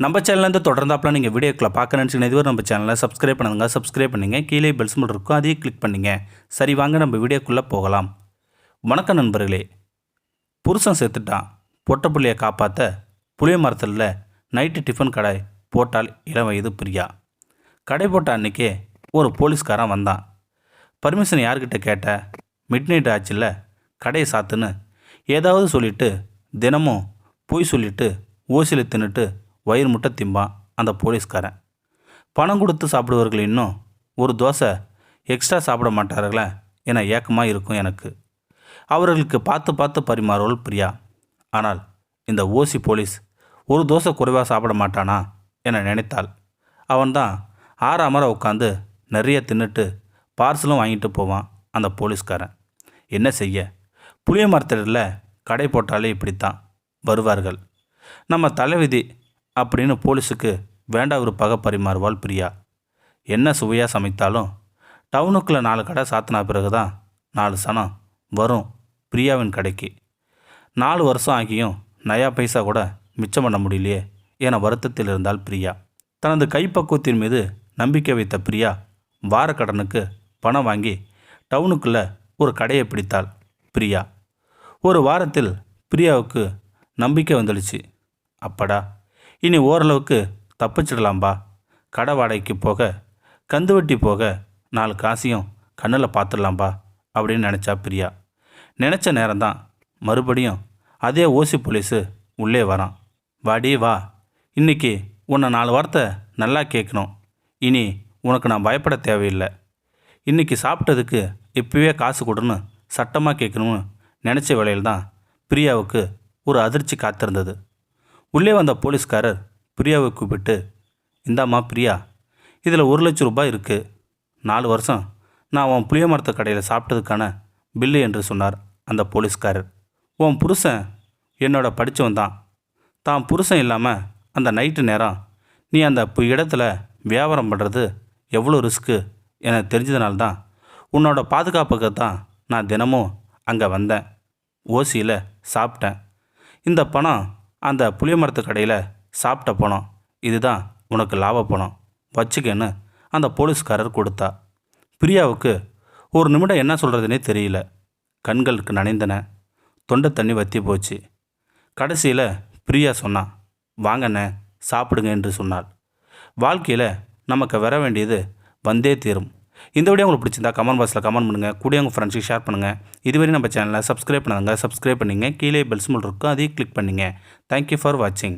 நம்ம சேனல்லேருந்து தொடர்ந்தாப்பில் நீங்கள் வீடியோக்களை பார்க்க நினச்சிங்கன்னா இதுவரை நம்ம சேனலை சப்ஸ்கிரைப் பண்ணுங்க. சப்ஸ்கிரைப் பண்ணிங்க. கீழே பெல் சிம்பல் இருக்கும், அதையும் கிளிக் பண்ணிங்க. சரி, வாங்க நம்ம வீடியோக்குள்ளே போகலாம். வணக்கம் நண்பர்களே. புருஷன் செத்துட்டான், பொட்ட புள்ளையை காப்பாற்ற புளிய மரத்தில் நைட்டு டிஃபன் கடை போட்டால் இளம் வயது பிரியா. கடை போட்ட அன்றைக்கே ஒரு போலீஸ்காரன் வந்தான். பர்மிஷன் யார்கிட்ட கேட்ட? மிட் நைட் ஆச்சுல்ல, கடையை சாத்துன்னு ஏதாவது சொல்லிவிட்டு தினமும் பொய் சொல்லிவிட்டு ஓசியில் தின்னுட்டு வயிறு முட்டை திம்பான் அந்த போலீஸ்காரன். பணம் கொடுத்து சாப்பிடுவர்கள் இன்னும் ஒரு தோசை எக்ஸ்ட்ரா சாப்பிட மாட்டார்களே என ஏக்கமாக இருக்கும் எனக்கு. அவர்களுக்கு பார்த்து பார்த்து பரிமாறுவள் பிரியா. ஆனால் இந்த ஓசி போலீஸ் ஒரு தோசை குறைவாக சாப்பிட மாட்டானா என நினைத்தாள். அவன்தான் ஆறாமரை உட்காந்து நிறைய தின்னுட்டு பார்சலும் வாங்கிட்டு போவான் அந்த போலீஸ்காரன். என்ன செய்ய, புளிய மரத்தடியில் கடை போட்டாலே இப்படித்தான் வருவார்கள். நம்ம தலைவிதி அப்படின்னு போலீஸுக்கு வேண்டா ஒரு பகை பரிமாறுவாள் பிரியா. என்ன சுவையாக சமைத்தாலும் டவுனுக்குள்ளே 4 கடை சாத்தினா பிறகு தான் 4 சனம் வரும் பிரியாவின் கடைக்கு. 4 வருஷம் ஆகியும் நயா பைசா கூட மிச்சம் பண்ண முடியலையே என வருத்தத்தில் இருந்தால் பிரியா. தனது கைப்பக்குவத்தின் மீது நம்பிக்கை வைத்த பிரியா வாரக்கடனுக்கு பணம் வாங்கி டவுனுக்குள்ளே ஒரு கடையை பிடித்தாள் பிரியா. ஒரு வாரத்தில் பிரியாவுக்கு நம்பிக்கை வந்துடுச்சு. அப்படா, இனி ஓரளவுக்கு தப்பிச்சிடலாம்பா. கடை வாடகைக்கு போக, கந்து வட்டி போக 4 காசையும் கண்ணில் பார்த்துடலாம்பா அப்படின்னு நினச்சா பிரியா. நினச்ச நேரம்தான் மறுபடியும் அதே ஓசி போலீஸு உள்ளே வரான். வாடி வா, இன்றைக்கி உன்னை 4 வார்த்தை நல்லா கேட்கணும். இனி உனக்கு நான் பயப்பட தேவையில்லை. இன்றைக்கி சாப்பிட்டதுக்கு இப்போவே காசு கொடுன்னு சட்டமாக கேட்கணும்னு நினச்ச வேளையில் தான் பிரியாவுக்கு ஒரு அதிர்ச்சி காத்திருந்தது. உள்ளே வந்த போலீஸ்காரர் பிரியாவை கூப்பிட்டு, இந்தாம்மா பிரியா, இதில் 1 லட்சம் ரூபாய் இருக்குது. 4 வருஷம் நான் உன் புளிய மரத்து கடையில் சாப்பிட்டதுக்கான பில்லு என்று சொன்னார் அந்த போலீஸ்காரர். உன் புருஷன் என்னோட படித்தவன் தான் புருஷன் இல்லாமல் அந்த நைட்டு நேரம் நீ அந்த இடத்துல வியாபாரம் பண்ணுறது எவ்வளோ ரிஸ்க்கு என தெரிஞ்சதுனால்தான் உன்னோட பாதுகாப்புக்கு தான் நான் தினமும் அங்கே வந்தேன். ஓசியில் சாப்பிட்டேன். இந்த பணம் அந்த புளிய மரத்து கடையில் சாப்பிட்ட பணம். இதுதான் உனக்கு லாப பணம், வச்சுக்கன்னு அந்த போலீஸ்காரர் கொடுத்தா. பிரியாவுக்கு ஒரு நிமிடம் என்ன சொல்கிறதுனே தெரியல. கண்களுக்கு நனைந்தன, தொண்டை தண்ணி வற்றி போச்சு. கடைசியில் பிரியா சொன்னான், வாங்கண்ணே சாப்பிடுங்க என்று சொன்னாள். வாழ்க்கையில் நமக்கு வர வேண்டியது வந்தே தீரும். இந்த வீடியோ உங்களுக்கு பிடிச்சிருந்தா கமெண்ட் பாக்ஸில் கமெண்ட் பண்ணுங்கள். கூட உங்கள் ஃப்ரெண்ட்ஸுக்கு ஷேர் பண்ணுங்கள். இதுவரை நம்ம சேனலை சப்ஸ்கிரைப் பண்ணுங்க. சப்ஸ்கிரைப் பண்ணிங்க. கீழே பெல் சிம்பல் இருக்கும், அதையும் கிளிக் பண்ணிங்க. தேங்க்யூ ஃபார் வாட்சிங்.